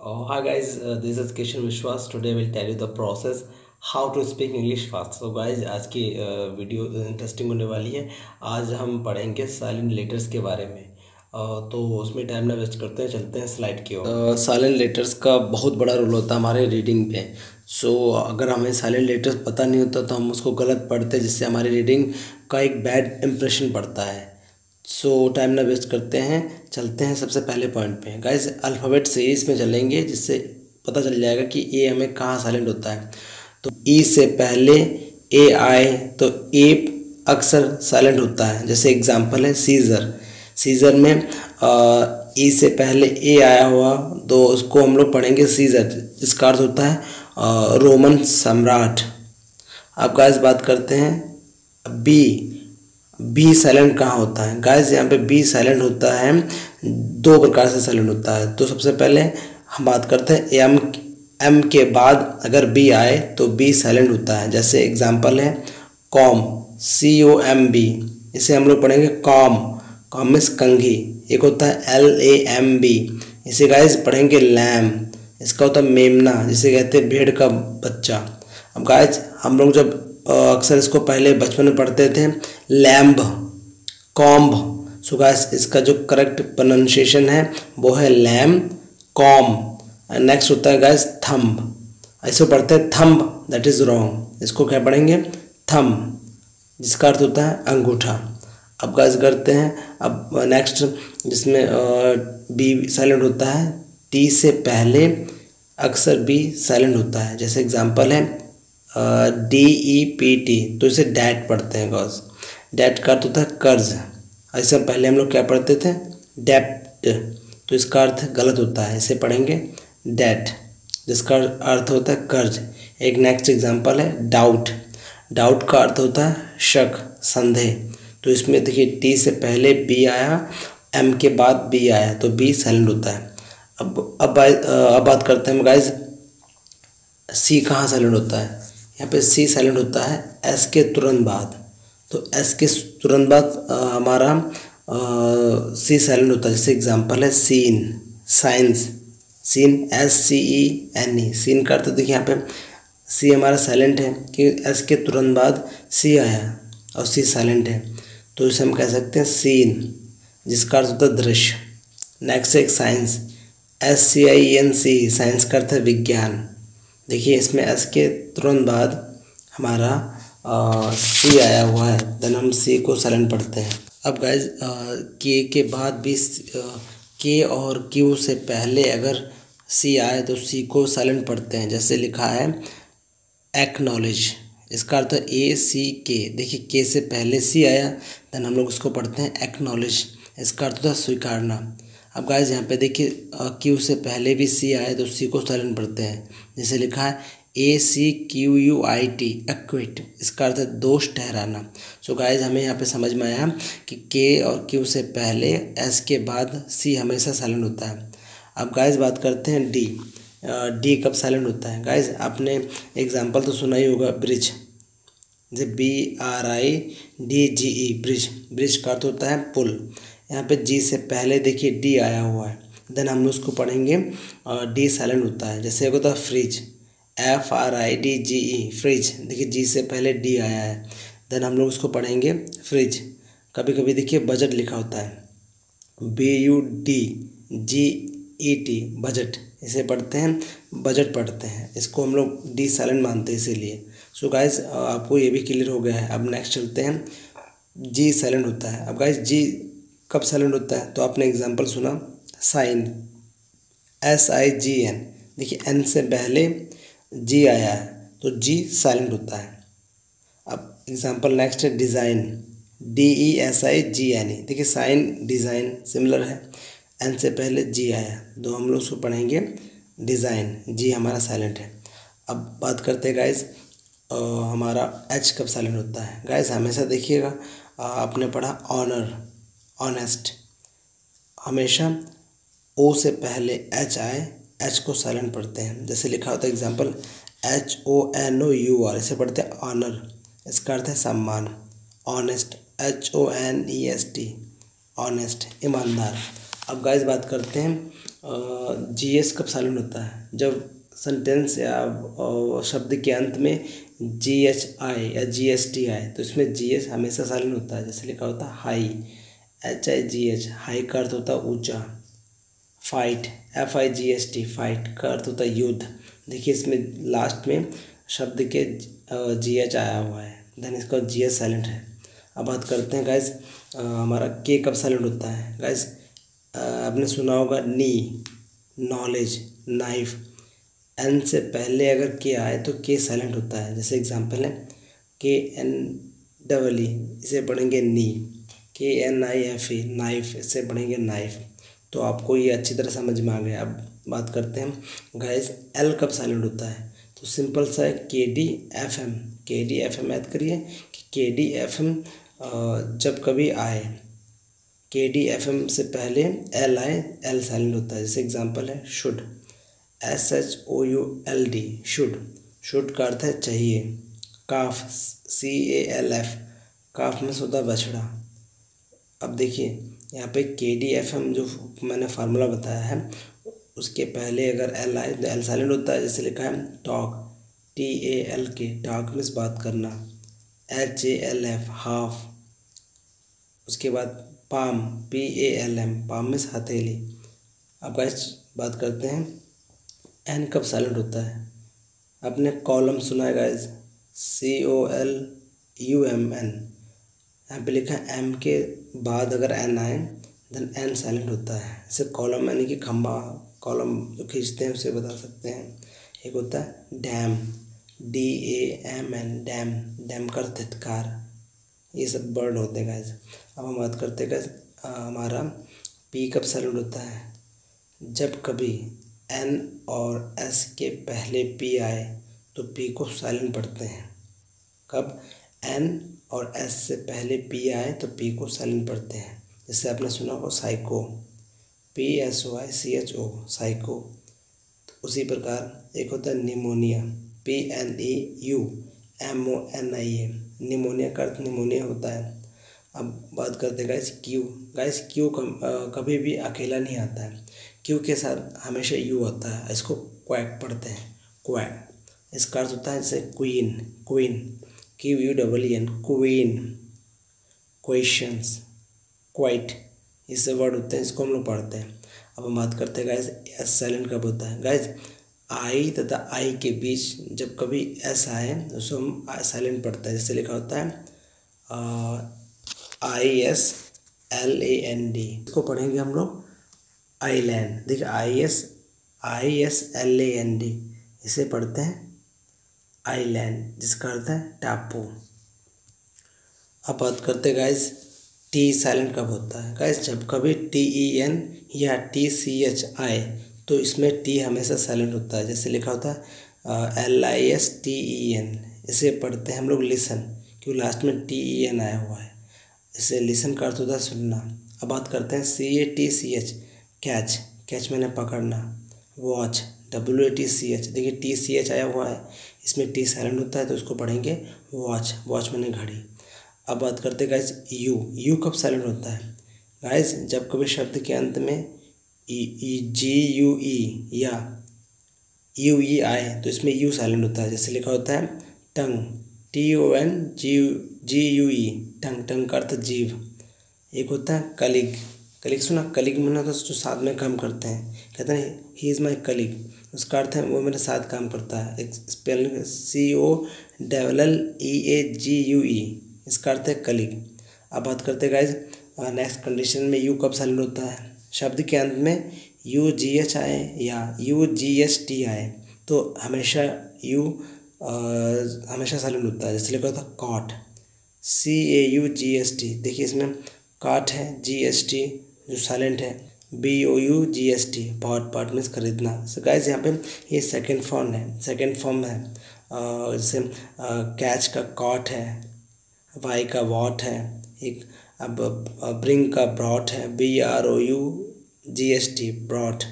Hi guys, this is Kishan Vishwas. Today we'll tell you the process how to speak English fast. So guys, आज की video interesting होने वाली है। आज हम पढ़ेंगे साइलेंट लेटर्स के बारे में। तो उसमें टाइम ना वेस्ट करते हैं, चलते हैं स्लाइड की ओर। साइलेंट लेटर्स का बहुत बड़ा रोल होता है हमारे रीडिंग पे। अगर हमें साइलेंट लेटर्स पता नहीं होता तो हम उसको गलत पढ़ते हैं, जिससे हमारी रीडिंग का एक बैड इम्प्रेशन पड़ता है। टाइम ना वेस्ट करते हैं, चलते हैं सबसे पहले पॉइंट पे। गाइस, अल्फ़ाबेट सीरीज में चलेंगे, जिससे पता चल जाएगा कि ए हमें कहाँ साइलेंट होता है। तो ई से पहले ए आए तो ए अक्सर साइलेंट होता है। जैसे एग्जांपल है सीज़र। सीज़र में ई से पहले ए आया हुआ तो उसको हम लोग पढ़ेंगे सीज़र, जिसका अर्थ होता है रोमन सम्राट। अब गाइस बात करते हैं बी साइलेंट कहाँ होता है। गाइस, यहाँ पे बी साइलेंट होता है, दो प्रकार से साइलेंट होता है। तो सबसे पहले हम बात करते हैं एम के बाद अगर बी आए तो बी साइलेंट होता है। जैसे एग्जांपल है कॉम, COMB। इसे हम लोग पढ़ेंगे कॉम। कॉम मीन्स कंघी। एक होता है LAMB, इसे गाइस पढ़ेंगे लैम। इसका होता है मेमना, जिसे कहते हैं भेड़ का बच्चा। अब गाइस, हम लोग जब अक्सर इसको पहले बचपन में पढ़ते थे लैम्ब, कॉम्ब। सो गाइस, इसका जो करेक्ट प्रोनाउंसिएशन है वो है लैम कॉम। नेक्स्ट होता है गाइस थंब। ऐसे पढ़ते हैं थंब, दैट इज रॉन्ग। इसको क्या पढ़ेंगे थंब, जिसका अर्थ होता है अंगूठा। अब गाइस करते हैं अब नेक्स्ट, जिसमें बी साइलेंट होता है। टी से पहले अक्सर बी साइलेंट होता है। जैसे एग्जांपल है DEPT, तो इसे डैट पढ़ते हैं। गॉस, डैट का अर्थ होता है कर्ज। ऐसे पहले हम लोग क्या पढ़ते थे डेप्ट, तो इसका अर्थ गलत होता है, इसे पढ़ेंगे डैट, जिसका अर्थ होता है कर्ज। एक नेक्स्ट एग्जांपल है डाउट। डाउट का अर्थ होता है शक, संदेह। तो इसमें देखिए टी से पहले बी आया, एम के बाद बी आया, तो बी साइलेंट होता है। अब बात करते हैं गाइज सी कहाँ साइलेंट होता है। यहाँ पे सी साइलेंट होता है एस के तुरंत बाद। तो एस के तुरंत बाद हमारा सी साइलेंट होता है। जैसे एग्जांपल है scene, science. Scene SCENE, scene का अर्थ देखिए यहाँ पे सी हमारा साइलेंट है कि एस के तुरंत बाद सी आया और सी साइलेंट है, तो इसे हम कह सकते हैं सीन, जिसका अर्थ होता है दृश्य। नेक्स्ट एक साइंस, SCIENC, साइंस का अर्थ है विज्ञान। देखिए इसमें एस के तुरंत बाद हमारा सी आया हुआ है, देन हम सी को साइलेंट पढ़ते हैं। अब गाइज के बाद भी के और क्यू से पहले अगर सी आए तो सी को साइलेंट पढ़ते हैं। जैसे लिखा है एक्नॉलेज, इसका अर्थ है ACK। देखिए के से पहले सी आया, देन हम लोग उसको पढ़ते हैं एक्नॉलेज, इसका अर्थ होता है स्वीकारना। अब गाइज यहाँ पे देखिए क्यू से पहले भी सी आए तो सी को साइलेंट पढ़ते हैं। जैसे लिखा है ACQUIT, एक्विट, इसका अर्थ है दोष ठहराना। सो गाइज हमें यहाँ पे समझ में आया कि के और क्यू से पहले एस के बाद सी हमेशा साइलेंट होता है। अब गाइज बात करते हैं डी कब साइलेंट होता है। गाइज आपने एग्जांपल तो सुना ही होगा ब्रिज, जैसे BRIDGE, ब्रिज। ब्रिज का अर्थ होता है पुल। यहाँ पे जी से पहले देखिए डी आया हुआ है, देन हम उसको पढ़ेंगे डी साइलेंट होता है। जैसे एक होता है फ्रिज, FRIDGE, फ्रिज। देखिए जी से पहले डी आया है, देन हम लोग उसको पढ़ेंगे फ्रिज। कभी कभी देखिए बजट लिखा होता है, BUDGET, बजट, इसे पढ़ते हैं बजट पढ़ते हैं। इसको हम लोग डी साइलेंट मानते हैं इसीलिए। सो गाइज आपको ये भी क्लियर हो गया है। अब नेक्स्ट चलते हैं, जी साइलेंट होता है। अब गाइज जी कब साइलेंट होता है, तो आपने एग्जांपल सुना साइन, SIGN। देखिए एन से पहले जी आया है तो जी साइलेंट होता है। अब एग्जांपल नेक्स्ट है डिज़ाइन, DESIGNE। देखिए साइन डिज़ाइन सिमिलर है, एन से पहले जी आया तो हम लोग उसको पढ़ेंगे डिज़ाइन, जी हमारा साइलेंट है। अब बात करते हैं गाइज हमारा एच कब साइलेंट होता है। गाइज हमेशा देखिएगा आपने पढ़ा ऑनर, ऑनेस्ट, हमेशा ओ से पहले एच आए, एच को साइलेंट पढ़ते हैं। जैसे लिखा होता है एग्जांपल HONOUR, इसे पढ़ते हैं ऑनर, इसका अर्थ है सम्मान। ऑनेस्ट, HONEST, ऑनेस्ट, ईमानदार। अब गाइस बात करते हैं जीएस कब साइलेंट होता है? जब सेंटेंस या शब्द के अंत में जीएच आए या जीएसटी आए तो इसमें जीएस हमेशा साइलेंट होता है। जैसे लिखा होता है हाई, HIGH, हाई का अर्थ होता है ऊंचा। फाइट, FIGHT, फाइट का अर्थ होता है युद्ध। देखिए इसमें लास्ट में शब्द के GH आया हुआ है, देन इसका GS साइलेंट है। अब बात करते हैं गाइस हमारा के कब साइलेंट होता है। गाइस आपने सुना होगा नी, नॉलेज, नाइफ। एन से पहले अगर के आए तो के साइलेंट होता है। जैसे एग्जांपल है KNEE, इसे पढ़ेंगे नी। KNIFE, नाइफ, इसे पढ़ेंगे नाइफ। तो आपको ये अच्छी तरह समझ में आ गया। अब बात करते हैं गाइस एल कब साइलेंट होता है। तो सिंपल सा है KDFM, KDFM याद करिए कि KDFM जब कभी आए, KDFM से पहले एल आए, एल साइलेंट होता है। जैसे एग्जांपल है शुड, SHOULD, शुड। शुड का अर्थ है चाहिए। काफ, CALF, काफ में होता है बछड़ा। अब देखिए यहाँ पे KDFM जो मैंने फार्मूला बताया है उसके पहले अगर एल आए तो एल साइलेंट होता है। जैसे लिखा है टॉक, TALK, टॉक में बात करना। HALF, half. उसके बाद पाम, PALM, पाम में हथेली। अब गाइस बात करते हैं एन कब साइलेंट होता है। आपने कॉलम सुना है गाइस, COLUMN। यहाँ पे लिखा है एम के बाद अगर एन आए देन एन साइलेंट होता है। जैसे कॉलम यानी कि खंबा, कॉलम जो खींचते हैं उसे बता सकते हैं। एक होता है डैम, DAMN, डैम, डैम का धिक्कार। ये सब वर्ड होते हैं गाइस। अब हम बात करते हैं गाइस हमारा पी कब साइलेंट होता है। जब कभी N और S के पहले P आए तो P को साइलेंट पढ़ते हैं। कब N और S से पहले P आए तो P को साइलेंट पढ़ते हैं। जैसे आपने सुना हो साइको, PSOICHO, साइको। तो उसी प्रकार एक होता है निमोनिया, PNEUMONIA, निमोनिया का अर्थ निमोनिया होता है। अब बात करते हैं गाइस क्यू। गाइस क्यू कभी भी अकेला नहीं आता है, क्यू के साथ हमेशा यू आता है। इसको क्वैक पढ़ते हैं, क्वैक। इसका अर्थ होता है जैसे queen, queen, QUEEN, queen. Questions, quite, ये सब वर्ड होते हैं, इसको हम लोग पढ़ते हैं। अब हम बात करते हैं गाइस एस साइलेंट कब होता है। गाइस आई तथा आई के बीच जब कभी एस आए तो उसको हम साइलेंट पढ़ते हैं। जैसे लिखा होता है ISLAND, इसको पढ़ेंगे हम लोग आईलैंड। देखिए ISLAND, इसे पढ़ते हैं आईलैंड, जिसका अर्थ है टापू। अब बात करते हैं गाइस टी साइलेंट कब होता है। गाइस जब कभी TEN या TCH आए तो इसमें टी हमेशा साइलेंट होता है। जैसे लिखा होता है LISTEN, इसे पढ़ते हैं हम लोग लिसन, क्योंकि लास्ट में TEN आया हुआ है। इसे लिसन का अर्थ होता है सुनना। अब बात करते हैं CATCH, कैच, कैच मैंने पकड़ना। वॉच, WATCH, देखिए TCH आया हुआ है, इसमें टी साइलेंट होता है तो इसको पढ़ेंगे वॉच, वॉच मैंने घड़ी। अब बात करते हैं गाइस यू, यू कब साइलेंट होता है। गाइस जब कभी शब्द के अंत में GUE या UE आए तो इसमें यू साइलेंट होता है। जैसे लिखा होता है टंग, TONGUE, टंग, टंग का अर्थ जीव। एक होता है कलीग, कलीग सुना, कलीग में ना तो जो साथ में काम करते हैं, कहते हैं ही इज़ माई कलीग, उसका अर्थ है वो मेरे साथ काम करता है। एक स्पेलिंग COLLEAGUE, इसका अर्थ है कलीग। अब बात करते हैं गाइस नेक्स्ट कंडीशन में यू कब साइलेंट होता है। शब्द के अंत में UGH आए या UGST आए तो हमेशा यू हमेशा साइलेंट होता है। जैसे लिखा होता है कॉट, CAUGST, देखिए इसमें काट है, GST जो साइलेंट है, BOUGST, पार्ट, पार्ट मीन्स खरीदना। सो गाइस यहाँ पे ये सेकंड फॉर्म है, सेकंड फॉर्म है। जैसे कैच का कॉट है, वाई का वॉट है, एक अब ब्रिंग का ब्रॉट है, BROUGST, ब्रॉट।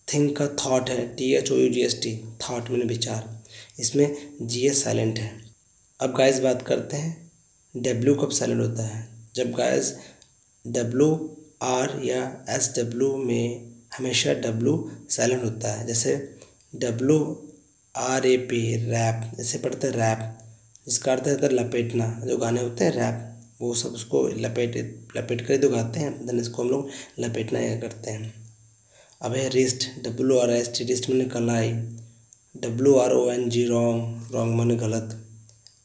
थिंक का थॉट है, THOUGST, थॉट मैंने विचार, इसमें GS साइलेंट है। अब गाइस बात करते हैं W कब साइलेंट होता है। जब गाइस WR या SW में हमेशा डब्लू साइलेंट होता है। जैसे WRAP रैप, जैसे पढ़ते हैं रैप, जिसका अर्थ है लपेटना। जो गाने होते हैं रैप, वो सब उसको लपेट कर तो गाते हैं, देन इसको हम लोग लपेटना या करते हैं। अब है रिस्ट, WRIST, रिस्ट मैंने कलाई। WRONG रॉन्ग, रॉन्ग मैंने गलत।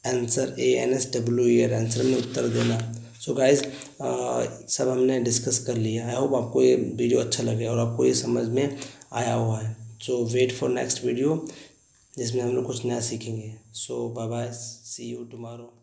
आंसर ANSWER, आंसर में उत्तर देना। सो गाइज सब हमने डिस्कस कर लिया। आई होप आपको ये वीडियो अच्छा लगे और आपको ये समझ में आया हुआ है। So wait for next video जिसमें हम लोग कुछ नया सीखेंगे। So bye bye, see you tomorrow.